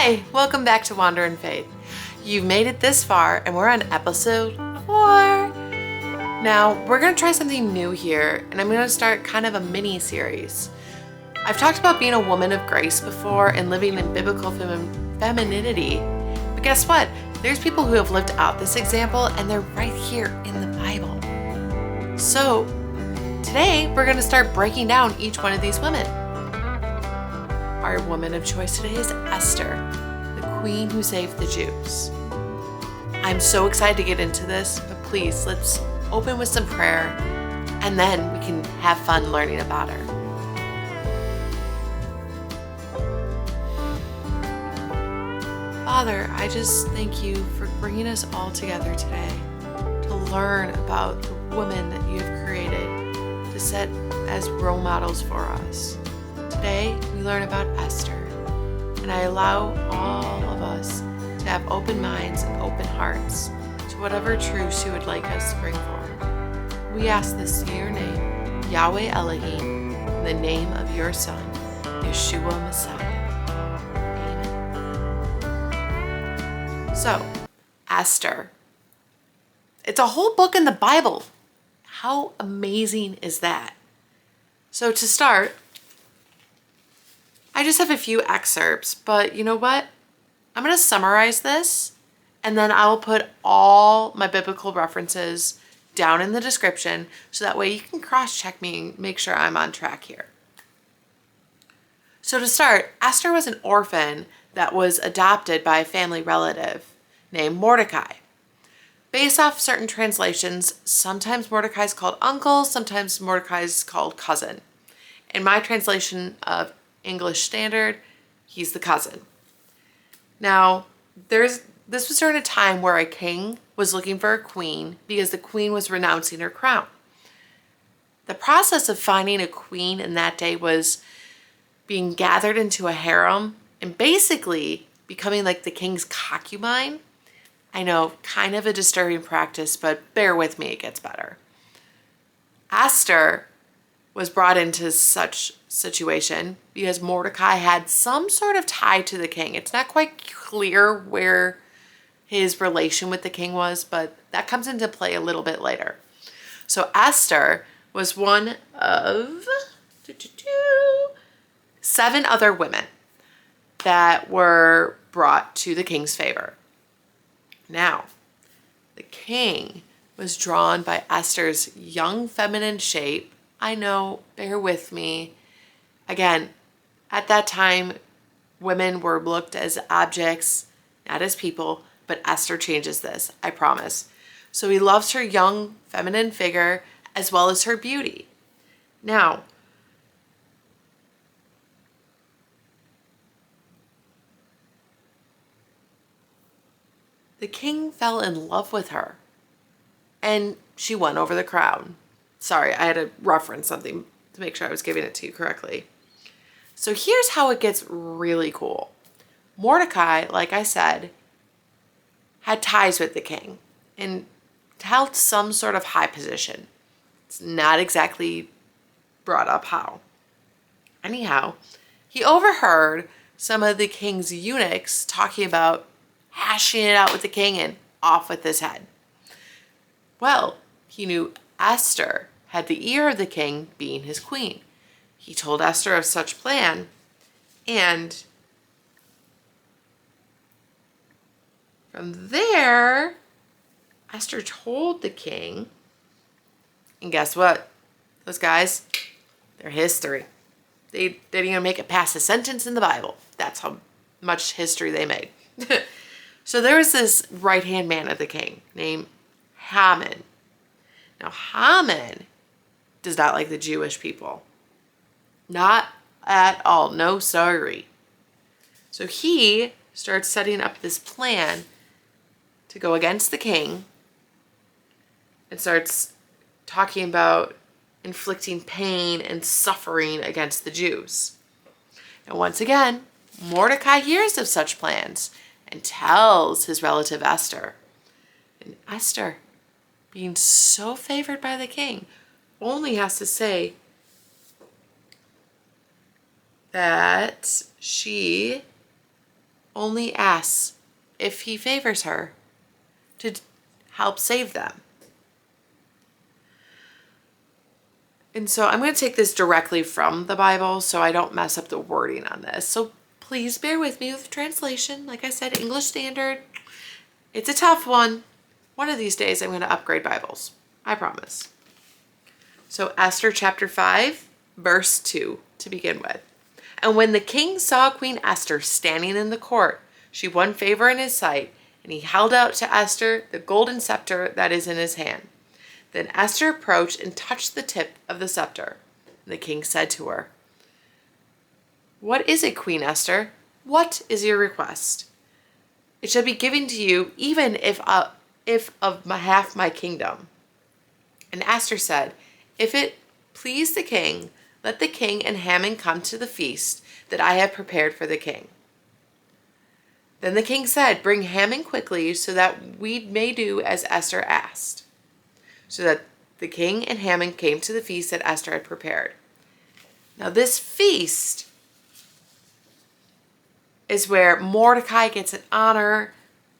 Hi, welcome back to Wander in Faith. You've made it this far and we're on episode 4. Now, we're going to try something new here and I'm going to start kind of a mini series. I've talked about being a woman of grace before and living in biblical femininity, but guess what? There's people who have lived out this example and they're right here in the Bible. So, today we're going to start breaking down each one of these women. Our woman of choice today is Esther, the queen who saved the Jews. I'm so excited to get into this, but please, let's open with some prayer and then we can have fun learning about her. Father, I just thank you for bringing us all together today to learn about the woman that you have created to set as role models for us. Today, we learn about Esther, and I allow all of us to have open minds and open hearts to whatever truths you would like us to bring forward. We ask this in your name, Yahweh Elohim, in the name of your Son, Yeshua Messiah. Amen. So, Esther. It's a whole book in the Bible. How amazing is that? So to start, I just have a few excerpts, but you know what? I'm going to summarize this and then I will put all my biblical references down in the description so that way you can cross-check me and make sure I'm on track here. So to start, Esther was an orphan that was adopted by a family relative named Mordecai. Based off certain translations, sometimes Mordecai is called uncle, sometimes Mordecai is called cousin. In my translation of English Standard, he's the cousin. Now, this was during a time where a king was looking for a queen because the queen was renouncing her crown. The process of finding a queen in that day was being gathered into a harem and basically becoming like the king's concubine. I know, kind of a disturbing practice, but bear with me, it gets better. Esther was brought into such situation because Mordecai had some sort of tie to the king. It's not quite clear where his relation with the king was, but that comes into play a little bit later. So Esther was one of 7 other women that were brought to the king's favor. Now, the king was drawn by Esther's young feminine shape. I know, bear with me. Again, at that time, women were looked as objects, not as people, but Esther changes this, I promise. So he loves her young feminine figure as well as her beauty. Now, the king fell in love with her and she won over the crown. Sorry, I had to reference something to make sure I was giving it to you correctly. So here's how it gets really cool. Mordecai, like I said, had ties with the king and held some sort of high position. It's not exactly brought up how. Anyhow, he overheard some of the king's eunuchs talking about hashing it out with the king and off with his head. Well, he knew Esther had the ear of the king, being his queen. He told Esther of such plan, and from there, Esther told the king, and guess what? Those guys, they're history. They didn't even make it past a sentence in the Bible. That's how much history they made. So there was this right-hand man of the king named Haman. Now, Haman does not like the Jewish people. Not at all. No, sorry. So he starts setting up this plan to go against the king and starts talking about inflicting pain and suffering against the Jews. And once again, Mordecai hears of such plans and tells his relative Esther. And Esther, being so favored by the king, only has to say that she only asks if he favors her to help save them. And so I'm going to take this directly from the Bible so I don't mess up the wording on this. So please bear with me with translation. Like I said, English Standard. It's a tough one. One of these days I'm going to upgrade Bibles. I promise. So Esther chapter 5, verse 2 to begin with. And when the king saw Queen Esther standing in the court, she won favor in his sight, and he held out to Esther the golden scepter that is in his hand. Then Esther approached and touched the tip of the scepter. And the king said to her, "What is it, Queen Esther? What is your request? It shall be given to you, even if of half my kingdom." And Esther said, "If it please the king, let the king and Haman come to the feast that I have prepared for the king." Then the king said, "Bring Haman quickly, so that we may do as Esther asked." So that the king and Haman came to the feast that Esther had prepared. Now this feast is where Mordecai gets an honor,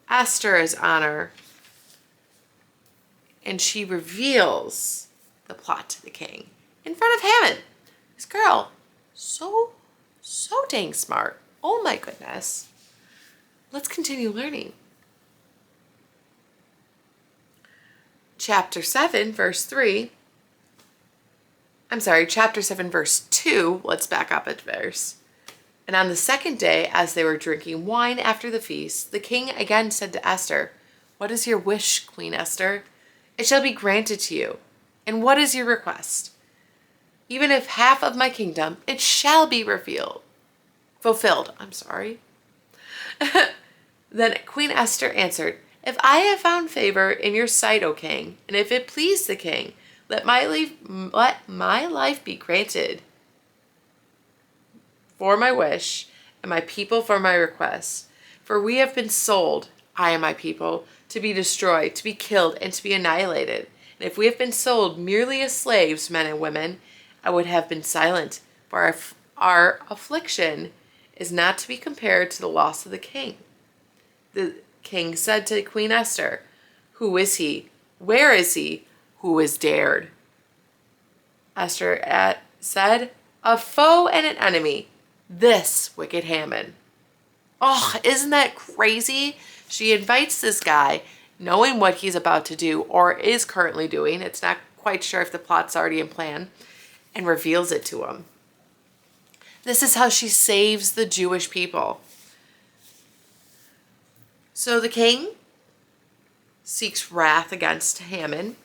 Esther is honor, and she reveals the plot to the king in front of Haman. This girl, so dang smart. Oh my goodness. Let's continue learning. Chapter 7, verse 2. Let's back up a verse. And on the second day, as they were drinking wine after the feast, the king again said to Esther, "What is your wish, Queen Esther? It shall be granted to you. And what is your request? Even if half of my kingdom, it shall be fulfilled. Then Queen Esther answered, "If I have found favor in your sight, O king, and if it please the king, let my life be granted for my wish, and my people for my request. For we have been sold, I and my people, to be destroyed, to be killed, and to be annihilated. And if we have been sold merely as slaves, men and women, I would have been silent, for our affliction is not to be compared to the loss of the king." The king said to Queen Esther, "Who is he? Where is he? Who has dared?" Esther said, "A foe and an enemy, this wicked Haman." Oh, isn't that crazy? She invites this guy, knowing what he's about to do or is currently doing. It's not quite sure if the plot's already in plan, and reveals it to him. This is how she saves the Jewish people. So the king seeks wrath against Haman,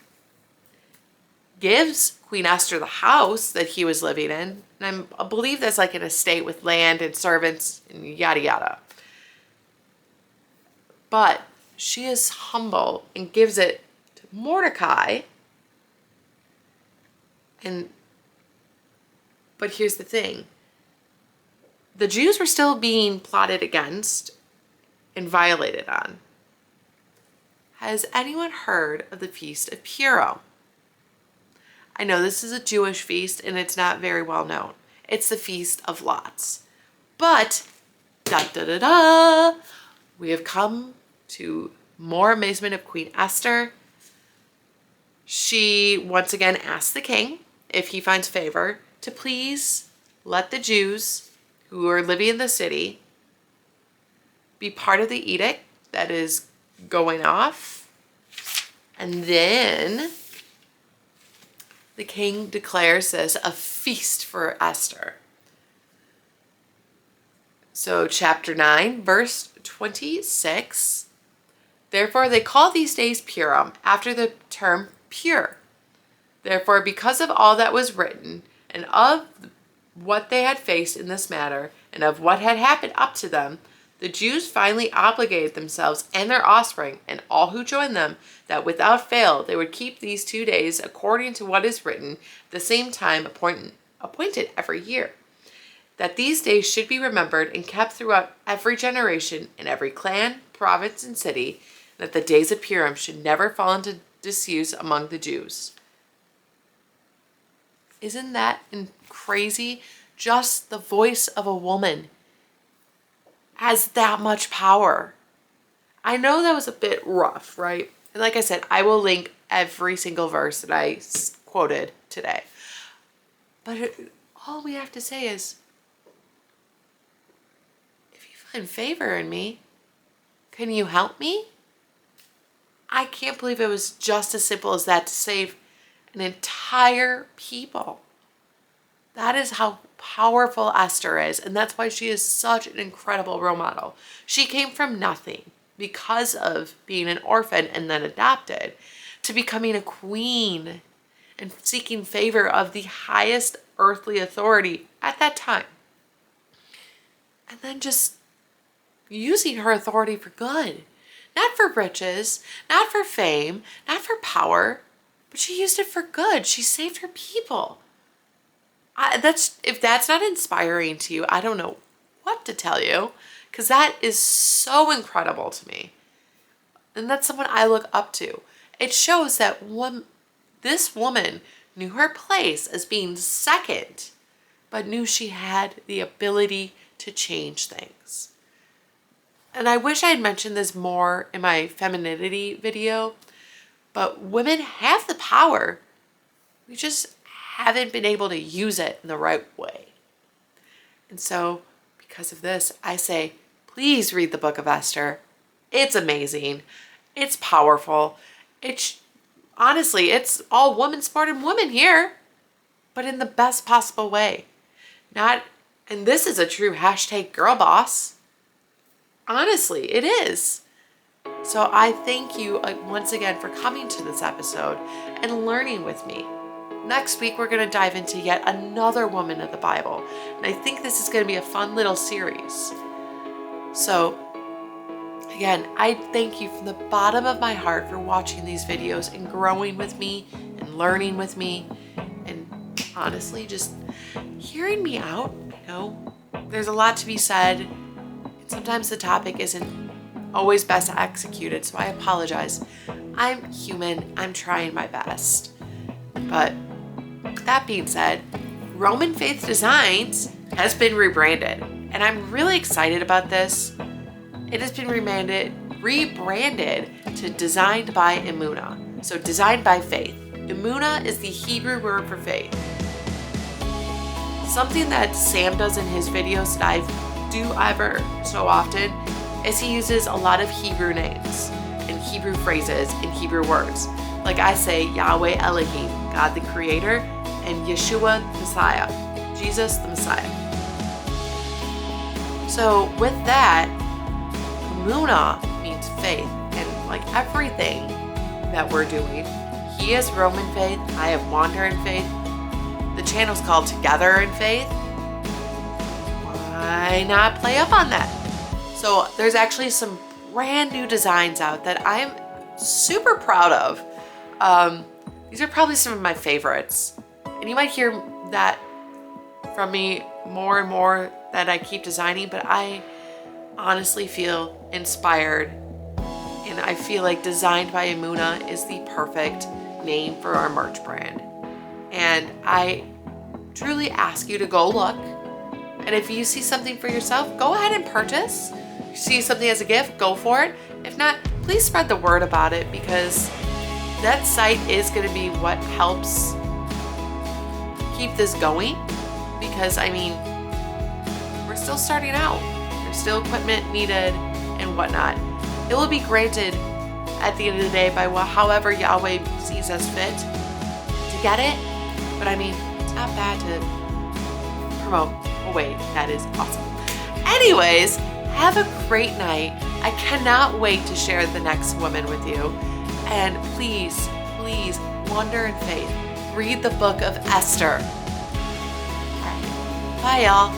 gives Queen Esther the house that he was living in, and I believe that's like an estate with land and servants and yada yada. But she is humble and gives it to Mordecai. But here's the thing. The Jews were still being plotted against and violated on. Has anyone heard of the Feast of Purim? I know this is a Jewish feast and it's not very well known. It's the Feast of Lots. But, we have come to more amazement of Queen Esther. She once again asks the king, if he finds favor, to please let the Jews who are living in the city be part of the edict that is going off. And then the king declares this a feast for Esther. So chapter 9, verse 26. Therefore they call these days Purim, after the term pure. Therefore, because of all that was written, and of what they had faced in this matter, and of what had happened up to them, the Jews finally obligated themselves and their offspring, and all who joined them, that without fail they would keep these 2 days according to what is written, at the same time appointed every year. That these days should be remembered and kept throughout every generation, in every clan, province, and city, that the days of Purim should never fall into disuse among the Jews. Isn't that crazy? Just the voice of a woman has that much power. I know that was a bit rough, right? And like I said, I will link every single verse that I quoted today. But all we have to say is, if you find favor in me, can you help me? I can't believe it was just as simple as that to save an entire people. That is how powerful Esther is, and that's why she is such an incredible role model. She came from nothing because of being an orphan and then adopted to becoming a queen and seeking favor of the highest earthly authority at that time. And then just using her authority for good. Not for riches, not for fame, not for power, but she used it for good. She saved her people. If that's not inspiring to you, I don't know what to tell you, because that is so incredible to me. And that's someone I look up to. It shows that this woman knew her place as being second, but knew she had the ability to change things. And I wish I had mentioned this more in my femininity video, but women have the power. We just haven't been able to use it in the right way. And so, because of this, I say, please read the book of Esther. It's amazing. It's powerful. Honestly, it's all woman supporting women here, but in the best possible way. And this is a true hashtag girl boss. Honestly, it is. So I thank you once again for coming to this episode and learning with me. Next week, we're going to dive into yet another woman of the Bible. And I think this is going to be a fun little series. So again, I thank you from the bottom of my heart for watching these videos and growing with me and learning with me. And honestly, just hearing me out. There's a lot to be said. And sometimes the topic isn't always best executed, so I apologize. I'm human. I'm trying my best. But that being said, Roman Faith Designs has been rebranded, and I'm really excited about this. It has been rebranded to Designed by Emunah. So Designed by Faith. Emunah is the Hebrew word for faith. Something that Sam does in his videos that I do ever so often is he uses a lot of Hebrew names and Hebrew phrases and Hebrew words. Like I say, Yahweh Elohim, God the Creator, and Yeshua Messiah, Jesus the Messiah. So with that, Emunah means faith, and like everything that we're doing, he is Roman faith, I have Wander in faith. The channel's called Together in Faith. Why not play up on that? So there's actually some brand new designs out that I'm super proud of. These are probably some of my favorites. And you might hear that from me more and more that I keep designing, but I honestly feel inspired. And I feel like Designed by Emunah is the perfect name for our merch brand. And I truly ask you to go look. And if you see something for yourself, go ahead and purchase. If you see something as a gift, go for it. If not, please spread the word about it, because that site is going to be what helps keep this going. Because, we're still starting out. There's still equipment needed and whatnot. It will be granted at the end of the day by however Yahweh sees us fit to get it. But it's not bad to promote. Oh wait, that is awesome. Anyways, have a great night. I cannot wait to share the next woman with you. And please, please, wander in faith. Read the book of Esther. All right. Bye, y'all.